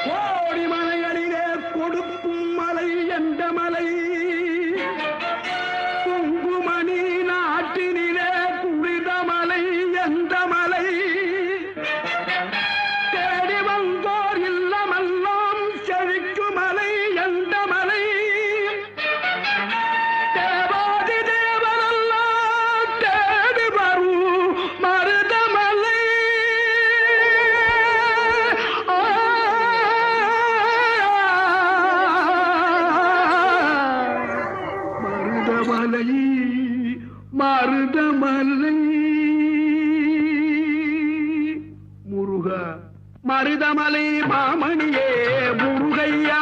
கோடி மலைகளிலே கொடுக்கும் மலை எந்த மலை? குங்குமணி நாட்டினிலே குளித மலை எந்த மலை? தேடி வந்தோர் இல்லமெல்லாம் செழிக்கும் மலை எந்த மலை? தேவாதி தேவரெல்லாம் தேடி வரும் மருதமலை. மருதமலை மருதமலை முருகா மருதமலை மாமணியே முருகையா.